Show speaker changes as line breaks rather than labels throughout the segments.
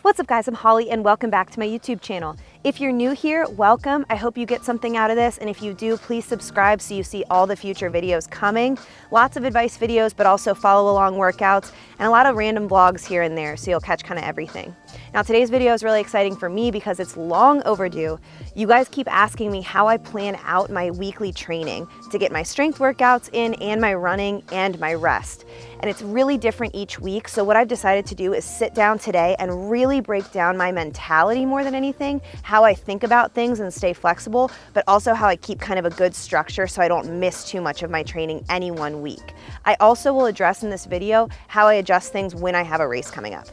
What's up guys, I'm Holly and welcome back to my YouTube channel. If you're new here, welcome. I hope you get something out of this, and if you do, please subscribe so you see all the future videos coming. Lots of advice videos, but also follow along workouts and a lot of random vlogs here and there, so you'll catch kind of everything. Now today's video is really exciting for me because it's long overdue. You guys keep asking me how I plan out my weekly training to get my strength workouts in and my running and my rest. And it's really different each week, so what I've decided to do is sit down today and really break down my mentality more than anything, how I think about things and stay flexible, but also how I keep kind of a good structure so I don't miss too much of my training any one week. I also will address in this video how I adjust things when I have a race coming up.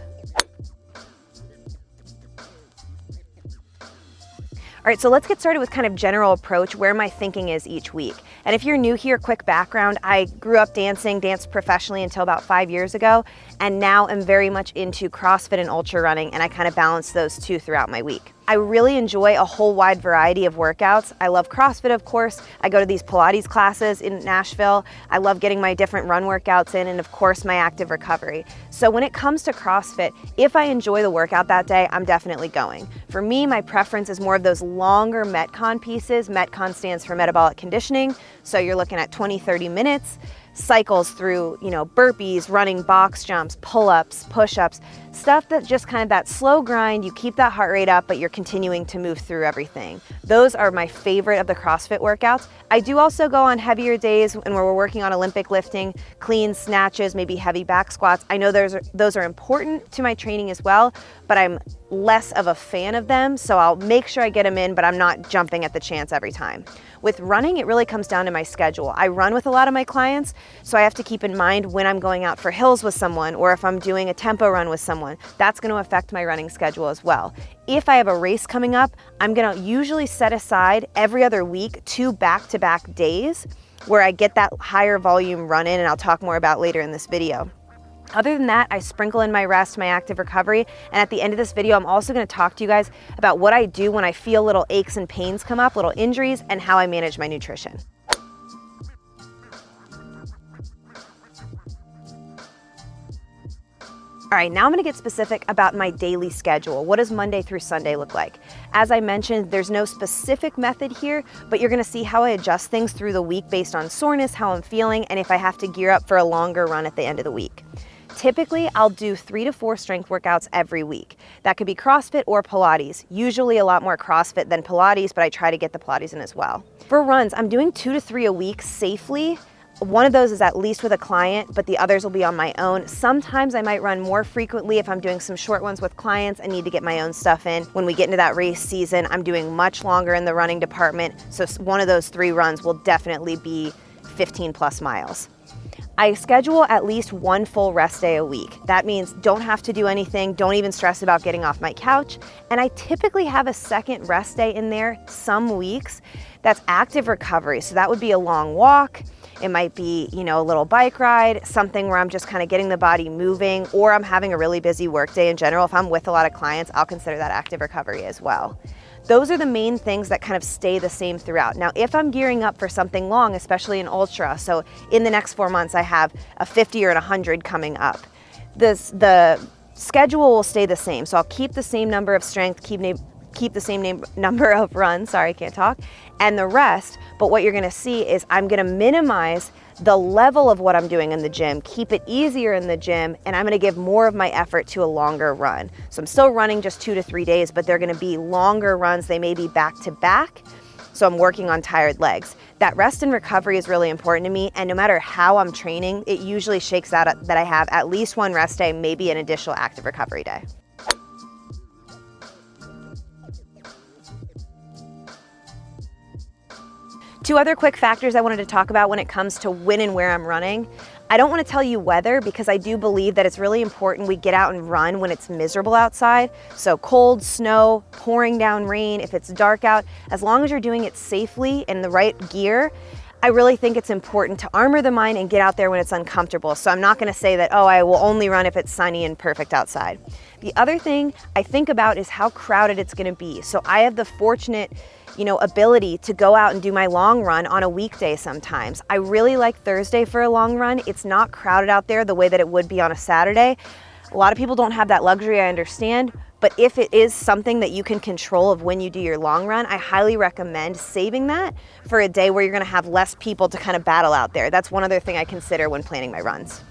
All right, so let's get started with kind of general approach, where my thinking is each week. And if you're new here, quick background, I grew up dancing, danced professionally until about 5 years ago, and now I'm very much into CrossFit and ultra running, and I kind of balance those two throughout my week. I really enjoy a whole wide variety of workouts. I love CrossFit, of course. I go to these Pilates classes in Nashville. I love getting my different run workouts in, and of course my active recovery. So when it comes to CrossFit, if I enjoy the workout that day, I'm definitely going. For me, my preference is more of those longer Metcon pieces. Metcon stands for metabolic conditioning. So you're looking at 20, 30 minutes, cycles through, burpees, running box jumps, pull-ups, push-ups, stuff that just kind of that slow grind. You keep that heart rate up, but you're continuing to move through everything. Those are my favorite of the CrossFit workouts. I do also go on heavier days and where we're working on Olympic lifting, clean snatches, maybe heavy back squats. I know those are important to my training as well, but I'm less of a fan of them, so I'll make sure I get them in, but I'm not jumping at the chance every time. With running, it really comes down to my schedule. I run with a lot of my clients, so I have to keep in mind when I'm going out for hills with someone, or if I'm doing a tempo run with someone. That's going to affect my running schedule as well. If I have a race coming up, I'm going to usually set aside every other week 2 back-to-back days where I get that higher volume run in, and I'll talk more about later in this video. Other than that, I sprinkle in my rest, my active recovery, and at the end of this video, I'm also going to talk to you guys about what I do when I feel little aches and pains come up, little injuries, and how I manage my nutrition. All right, now I'm gonna get specific about my daily schedule. What does Monday through Sunday look like? As I mentioned, there's no specific method here, but you're gonna see how I adjust things through the week based on soreness, how I'm feeling, and if I have to gear up for a longer run at the end of the week. Typically, I'll do 3 to 4 strength workouts every week. That could be CrossFit or Pilates. Usually a lot more CrossFit than Pilates, but I try to get the Pilates in as well. For runs, I'm doing 2 to 3 a week safely. One of those is at least with a client, but the others will be on my own. Sometimes I might run more frequently if I'm doing some short ones with clients and need to get my own stuff in. When we get into that race season, I'm doing much longer in the running department, so one of those 3 runs will definitely be 15 plus miles. I schedule at least 1 full rest day a week. That means don't have to do anything, don't even stress about getting off my couch, and I typically have a second rest day in there some weeks. That's active recovery, so that would be a long walk. It might be, a little bike ride, something where I'm just kind of getting the body moving, or I'm having a really busy work day in general. If I'm with a lot of clients, I'll consider that active recovery as well. Those are the main things that kind of stay the same throughout. Now, if I'm gearing up for something long, especially in ultra, so in the next 4 months, I have a 50 or a 100 coming up, the schedule will stay the same. So I'll keep the same number of strength, keep the same number of runs, sorry, I can't talk, and the rest, but what you're gonna see is I'm gonna minimize the level of what I'm doing in the gym, keep it easier in the gym, and I'm gonna give more of my effort to a longer run. So I'm still running just 2 to 3 days, but they're gonna be longer runs. They may be back to back, so I'm working on tired legs. That rest and recovery is really important to me, and no matter how I'm training, it usually shakes out that I have at least 1 rest day, maybe an additional active recovery day. Two other quick factors I wanted to talk about when it comes to when and where I'm running. I don't want to tell you weather because I do believe that it's really important we get out and run when it's miserable outside. So cold, snow, pouring down rain, if it's dark out, as long as you're doing it safely in the right gear, I really think it's important to armor the mind and get out there when it's uncomfortable. So I'm not going to say that, oh, I will only run if it's sunny and perfect outside. The other thing I think about is how crowded it's going to be. So I have the fortunate ability to go out and do my long run on a weekday sometimes. I really like Thursday for a long run. It's not crowded out there the way that it would be on a Saturday. A lot of people don't have that luxury, I understand. But if it is something that you can control of when you do your long run, I highly recommend saving that for a day where you're gonna have less people to kind of battle out there. That's one other thing I consider when planning my runs.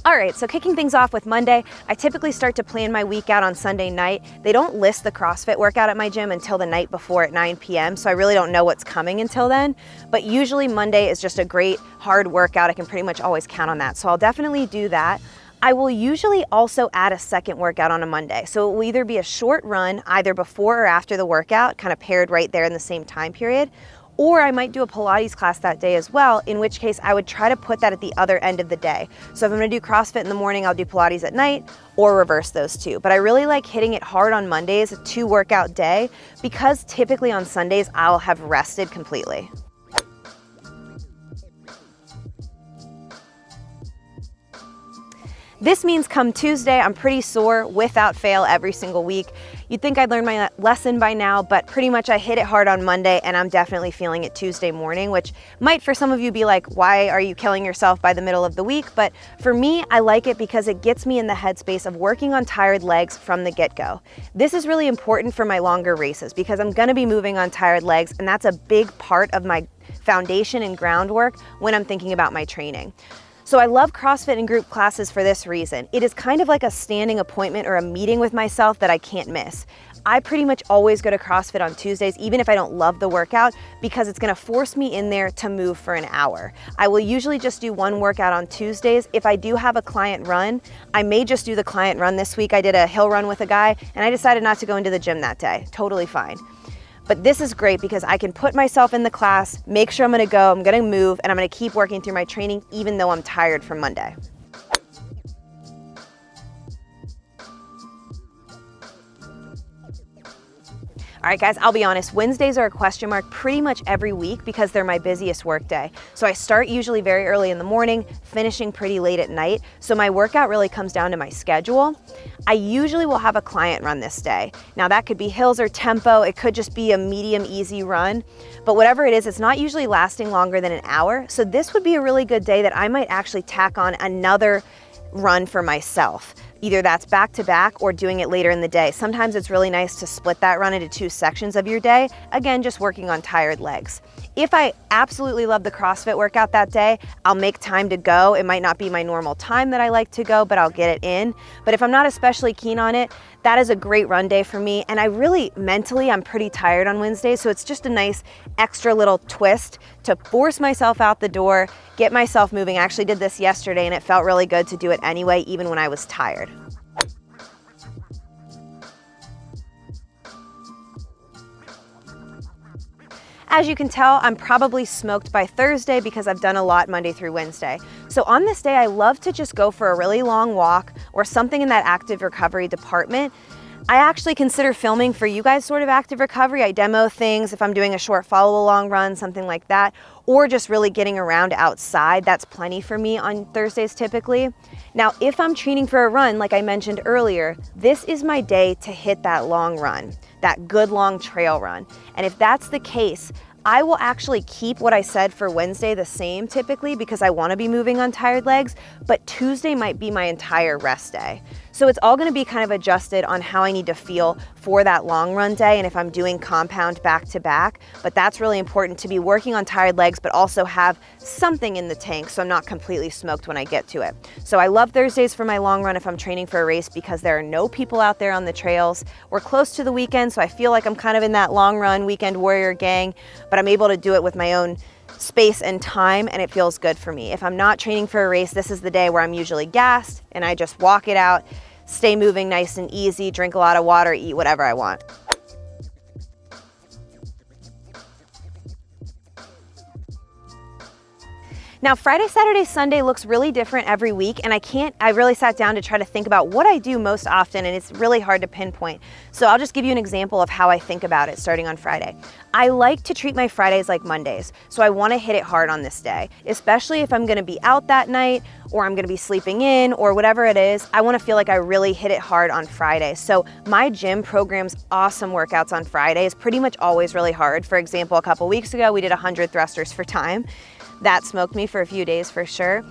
All right, so kicking things off with Monday, I typically start to plan my week out on Sunday night. They don't list the CrossFit workout at my gym until the night before at 9 p.m., so I really don't know what's coming until then. But usually Monday is just a great hard workout. I can pretty much always count on that, so I'll definitely do that. I will usually also add a second workout on a Monday. So it will either be a short run, either before or after the workout, kind of paired right there in the same time period, or I might do a Pilates class that day as well, in which case I would try to put that at the other end of the day. So if I'm gonna do CrossFit in the morning, I'll do Pilates at night, or reverse those two. But I really like hitting it hard on Mondays, a 2-workout day, because typically on Sundays, I'll have rested completely. This means come Tuesday, I'm pretty sore without fail every single week. You'd think I'd learned my lesson by now, but pretty much I hit it hard on Monday and I'm definitely feeling it Tuesday morning, which might for some of you be like, why are you killing yourself by the middle of the week? But for me, I like it because it gets me in the headspace of working on tired legs from the get-go. This is really important for my longer races because I'm gonna be moving on tired legs, and that's a big part of my foundation and groundwork when I'm thinking about my training. So I love CrossFit and group classes for this reason. It is kind of like a standing appointment or a meeting with myself that I can't miss. I pretty much always go to CrossFit on Tuesdays, even if I don't love the workout, because it's gonna force me in there to move for an hour. I will usually just do one workout on Tuesdays. If I do have a client run, I may just do the client run this week. I did a hill run with a guy and I decided not to go into the gym that day. Totally fine. But this is great because I can put myself in the class, make sure I'm gonna go, I'm gonna move, and I'm gonna keep working through my training even though I'm tired from Monday. All right, guys, I'll be honest, Wednesdays are a question mark pretty much every week because they're my busiest work day. So I start usually very early in the morning, finishing pretty late at night. So my workout really comes down to my schedule. I usually will have a client run this day. Now that could be hills or tempo, it could just be a medium easy run, but whatever it is, it's not usually lasting longer than an hour. So this would be a really good day that I might actually tack on another run for myself. Either that's back to back or doing it later in the day. Sometimes it's really nice to split that run into 2 sections of your day. Again, just working on tired legs. If I absolutely love the CrossFit workout that day, I'll make time to go. It might not be my normal time that I like to go, but I'll get it in. But if I'm not especially keen on it, that is a great run day for me. And I really, mentally, I'm pretty tired on Wednesdays, so it's just a nice extra little twist to force myself out the door, get myself moving. I actually did this yesterday and it felt really good to do it anyway, even when I was tired. As you can tell, I'm probably smoked by Thursday because I've done a lot Monday through Wednesday. So on this day, I love to just go for a really long walk or something in that active recovery department. I actually consider filming for you guys sort of active recovery. I demo things if I'm doing a short follow along run, something like that, or just really getting around outside. That's plenty for me on Thursdays typically. Now, if I'm training for a run, like I mentioned earlier, this is my day to hit that long run, that good long trail run. And if that's the case, I will actually keep what I said for Wednesday the same typically because I want to be moving on tired legs, but Tuesday might be my entire rest day. So it's all going to be kind of adjusted on how I need to feel for that long run day and if I'm doing compound back to back. But that's really important to be working on tired legs, but also have something in the tank so I'm not completely smoked when I get to it. So I love Thursdays for my long run if I'm training for a race because there are no people out there on the trails. We're close to the weekend, so I feel like I'm kind of in that long run weekend warrior gang, but I'm able to do it with my own space and time, and it feels good for me. If I'm not training for a race, this is the day where I'm usually gassed and I just walk it out, stay moving nice and easy, drink a lot of water, eat whatever I want. Now, Friday, Saturday, Sunday looks really different every week, and I really sat down to try to think about what I do most often, and it's really hard to pinpoint. So I'll just give you an example of how I think about it starting on Friday. I like to treat my Fridays like Mondays, so I want to hit it hard on this day, especially if I'm going to be out that night or I'm going to be sleeping in or whatever it is. I want to feel like I really hit it hard on Friday. So my gym programs awesome workouts on Fridays, pretty much always really hard. For example, a couple weeks ago, we did 100 thrusters for time. that smoked me for a few days for sure.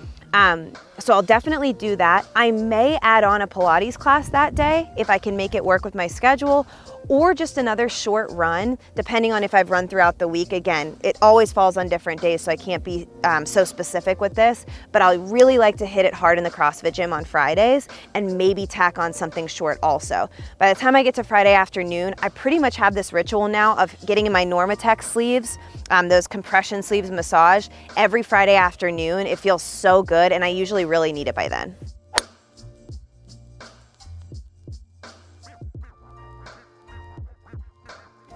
So I'll definitely do that. I may add on a Pilates class that day if I can make it work with my schedule, or just another short run, depending on if I've run throughout the week. Again, it always falls on different days, so I can't be so specific with this, but I really like to hit it hard in the CrossFit gym on Fridays and maybe tack on something short also. By the time I get to Friday afternoon, I pretty much have this ritual now of getting in my Normatec sleeves, those compression sleeves massage every Friday afternoon. It feels so good, and I usually really need it by then.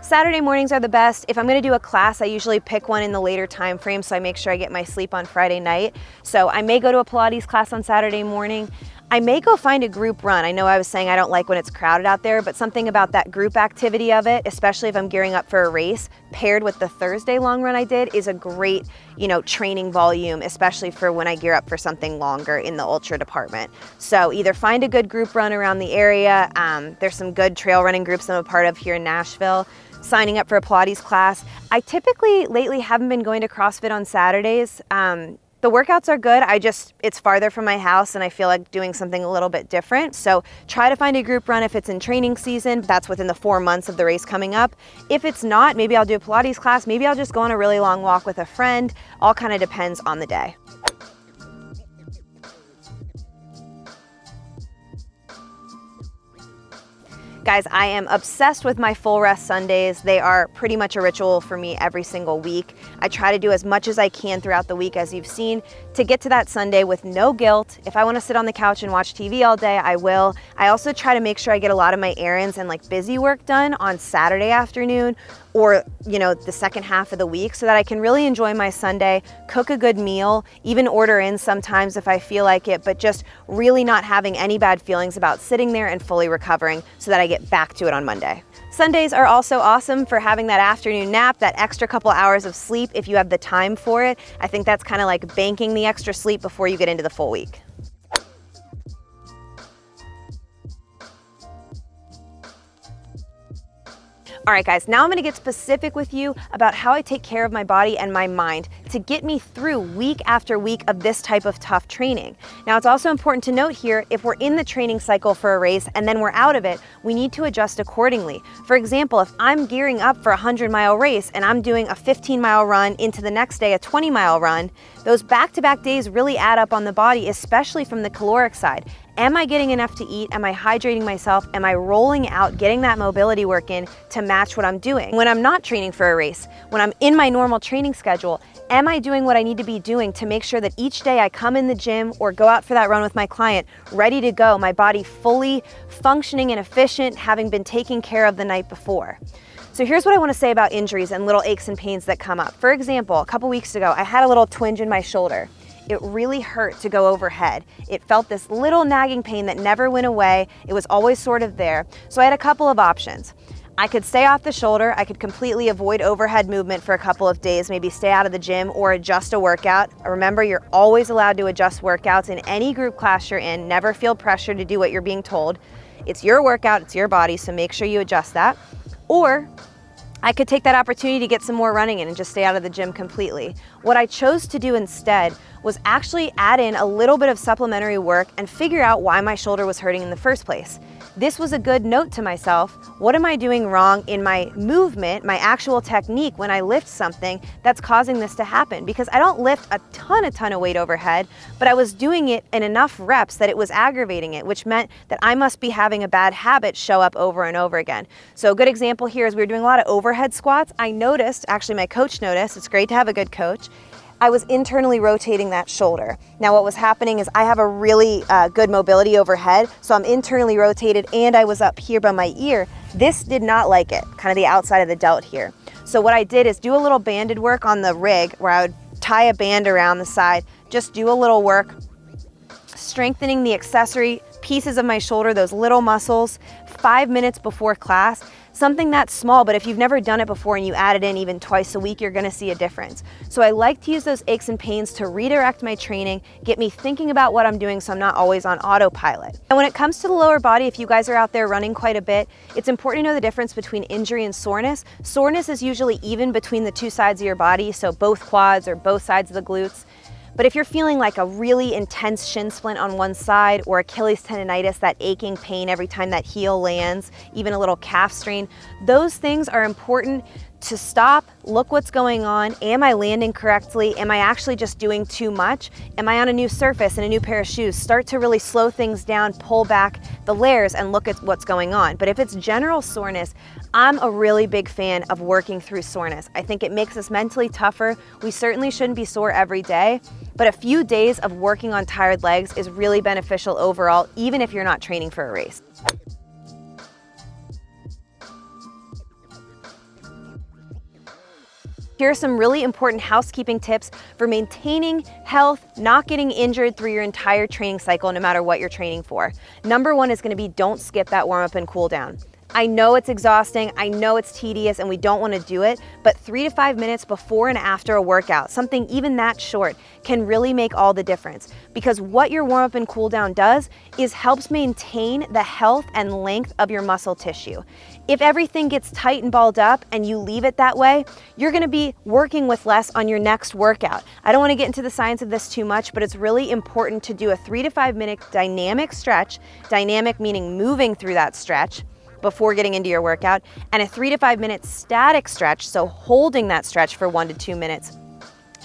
Saturday mornings are the best. If I'm gonna do a class, I usually pick one in the later time frame so I make sure I get my sleep on Friday night. So I may go to a Pilates class on Saturday morning. I may go find a group run. I know I was saying I don't like when it's crowded out there, but something about that group activity of it, especially if I'm gearing up for a race, paired with the Thursday long run I did, is a great, training volume, especially for when I gear up for something longer in the ultra department. So either find a good group run around the area. There's some good trail running groups I'm a part of here in Nashville. Signing up for a Pilates class. I typically lately haven't been going to CrossFit on Saturdays. The workouts are good, it's farther from my house and I feel like doing something a little bit different. So try to find a group run if it's in training season. That's within the 4 months of the race coming up. If it's not, maybe I'll do a Pilates class, maybe I'll just go on a really long walk with a friend. All kind of depends on the day. Guys, I am obsessed with my full rest Sundays. They are pretty much a ritual for me every single week. I try to do as much as I can throughout the week, as you've seen, to get to that Sunday with no guilt. If I want to sit on the couch and watch TV all day, I will. I also try to make sure I get a lot of my errands and busy work done on Saturday afternoon, or the second half of the week, so that I can really enjoy my Sunday, cook a good meal, even order in sometimes if I feel like it, but just really not having any bad feelings about sitting there and fully recovering so that I get back to it on Monday. Sundays are also awesome for having that afternoon nap, that extra couple hours of sleep if you have the time for it. I think that's kind of like banking the extra sleep before you get into the full week. All right, guys, now I'm gonna get specific with you about how I take care of my body and my mind to get me through week after week of this type of tough training. Now, it's also important to note here, if we're in the training cycle for a race and then we're out of it, we need to adjust accordingly. For example, if I'm gearing up for a 100-mile race and I'm doing a 15-mile run into the next day, a 20-mile run, those back-to-back days really add up on the body, especially from the caloric side. Am I getting enough to eat? Am I hydrating myself? Am I rolling out, getting that mobility work in to match what I'm doing? When I'm not training for a race, when I'm in my normal training schedule, am I doing what I need to be doing to make sure that each day I come in the gym or go out for that run with my client, ready to go, my body fully functioning and efficient, having been taken care of the night before? So here's what I want to say about injuries and little aches and pains that come up. For example, a couple weeks ago, I had a little twinge in my shoulder. It really hurt to go overhead. It felt this little nagging pain that never went away. It was always sort of there. So I had a couple of options. I could stay off the shoulder. I could completely avoid overhead movement for a couple of days, maybe stay out of the gym or adjust a workout. Remember, you're always allowed to adjust workouts in any group class you're in. Never feel pressure to do what you're being told. It's your workout, it's your body, so make sure you adjust that. Or I could take that opportunity to get some more running in and just stay out of the gym completely. What I chose to do instead was actually add in a little bit of supplementary work and figure out why my shoulder was hurting in the first place. This was a good note to myself. What am I doing wrong in my movement, my actual technique when I lift something that's causing this to happen? Because I don't lift a ton of weight overhead, but I was doing it in enough reps that it was aggravating it, which meant that I must be having a bad habit show up over and over again. So a good example here is we were doing a lot of overhead squats. I noticed, actually my coach noticed, it's great to have a good coach, I was internally rotating that shoulder. Now what was happening is I have a really good mobility overhead, so I'm internally rotated and I was up here by my ear. This did not like it, kind of the outside of the delt here. So what I did is do a little banded work on the rig where I would tie a band around the side, just do a little work, strengthening the accessory pieces of my shoulder, those little muscles, 5 minutes before class. Something that's small, but if you've never done it before and you add it in even twice a week, you're gonna see a difference. So I like to use those aches and pains to redirect my training, get me thinking about what I'm doing so I'm not always on autopilot. And when it comes to the lower body, if you guys are out there running quite a bit, it's important to know the difference between injury and soreness. Soreness is usually even between the two sides of your body, so both quads or both sides of the glutes. But if you're feeling like a really intense shin splint on one side or Achilles tendonitis, that aching pain every time that heel lands, even a little calf strain, those things are important to stop, look what's going on. Am I landing correctly? Am I actually just doing too much? Am I on a new surface and a new pair of shoes? Start to really slow things down, pull back the layers and look at what's going on. But if it's general soreness, I'm a really big fan of working through soreness. I think it makes us mentally tougher. We certainly shouldn't be sore every day, but a few days of working on tired legs is really beneficial overall, even if you're not training for a race. Here are some really important housekeeping tips for maintaining health, not getting injured through your entire training cycle, no matter what you're training for. Number one is going to be don't skip that warm up and cool down. I know it's exhausting, I know it's tedious, and we don't want to do it, but 3 to 5 minutes before and after a workout, something even that short, can really make all the difference. Because what your warm up and cool down does is helps maintain the health and length of your muscle tissue. If everything gets tight and balled up and you leave it that way, you're going to be working with less on your next workout. I don't want to get into the science of this too much, but it's really important to do a 3 to 5 minute dynamic stretch, dynamic meaning moving through that stretch, before getting into your workout, and a 3 to 5 minute static stretch, so holding that stretch for 1 to 2 minutes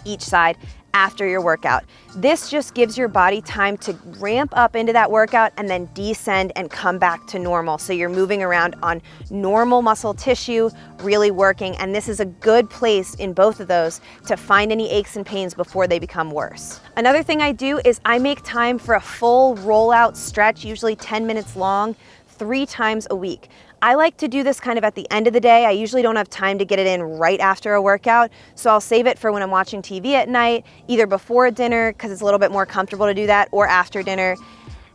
each side after your workout. This just gives your body time to ramp up into that workout and then descend and come back to normal. So you're moving around on normal muscle tissue, really working, and this is a good place in both of those to find any aches and pains before they become worse. Another thing I do is I make time for a full rollout stretch, usually 10 minutes long, 3 times a week. I like to do this kind of at the end of the day. I usually don't have time to get it in right after a workout, so I'll save it for when I'm watching TV at night, either before dinner, because it's a little bit more comfortable to do that, or after dinner.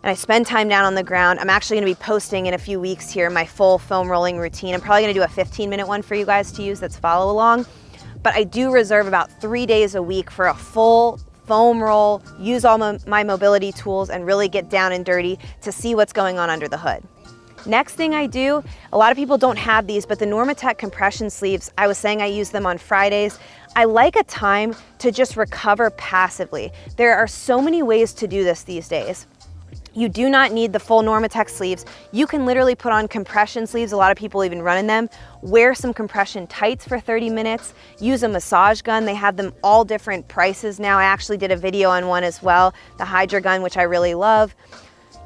And I spend time down on the ground. I'm actually gonna be posting in a few weeks here my full foam rolling routine. I'm probably gonna do a 15-minute one for you guys to use that's follow along, but I do reserve about 3 days a week for a full foam roll, use all my mobility tools, and really get down and dirty to see what's going on under the hood. Next thing I do, a lot of people don't have these, but the Normatec compression sleeves, I was saying I use them on Fridays. I like a time to just recover passively. There are so many ways to do this these days. You do not need the full Normatec sleeves. You can literally put on compression sleeves. A lot of people even run in them. Wear some compression tights for 30 minutes. Use a massage gun. They have them all different prices now. I actually did a video on one as well, the Hydra gun, which I really love.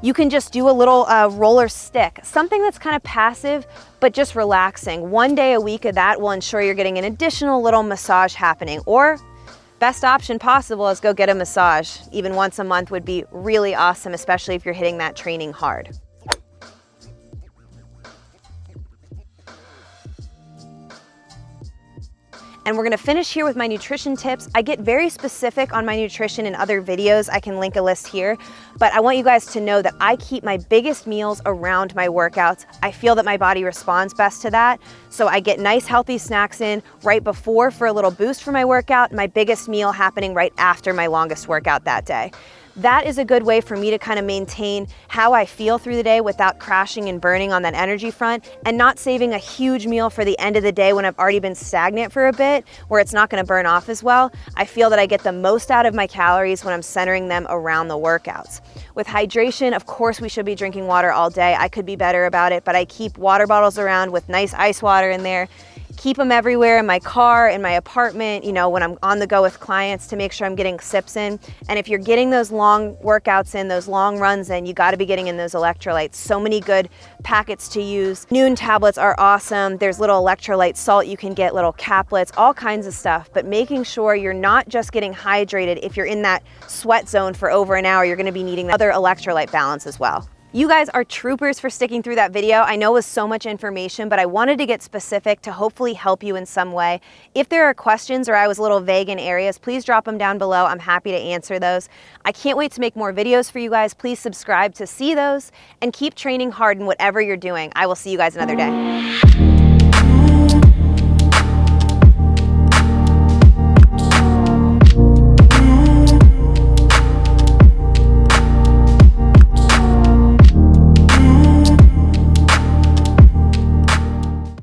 You can just do a little roller stick, something that's kind of passive, but just relaxing. 1 day a week of that will ensure you're getting an additional little massage happening. Or best option possible is go get a massage. Even once a month would be really awesome, especially if you're hitting that training hard. And we're gonna finish here with my nutrition tips. I get very specific on my nutrition in other videos. I can link a list here, but I want you guys to know that I keep my biggest meals around my workouts. I feel that my body responds best to that. So I get nice healthy snacks in right before for a little boost for my workout, my biggest meal happening right after my longest workout that day. That is a good way for me to kind of maintain how I feel through the day without crashing and burning on that energy front, and not saving a huge meal for the end of the day when I've already been stagnant for a bit, where it's not going to burn off as well. I feel that I get the most out of my calories when I'm centering them around the workouts. With hydration, of course, we should be drinking water all day. I could be better about it, but I keep water bottles around with nice ice water in there. Keep them everywhere in my car, in my apartment, you know, when I'm on the go with clients, to make sure I'm getting sips in. And if you're getting those long workouts in, those long runs in, you got to be getting in those electrolytes. So many good packets to use. Noon tablets are awesome. There's little electrolyte salt you can get, little caplets, all kinds of stuff. But making sure you're not just getting hydrated. If you're in that sweat zone for over an hour, you're going to be needing other electrolyte balance as well. You guys are troopers for sticking through that video. I know it was so much information, but I wanted to get specific to hopefully help you in some way. If there are questions or I was a little vague in areas, please drop them down below. I'm happy to answer those. I can't wait to make more videos for you guys. Please subscribe to see those and keep training hard in whatever you're doing. I will see you guys another day.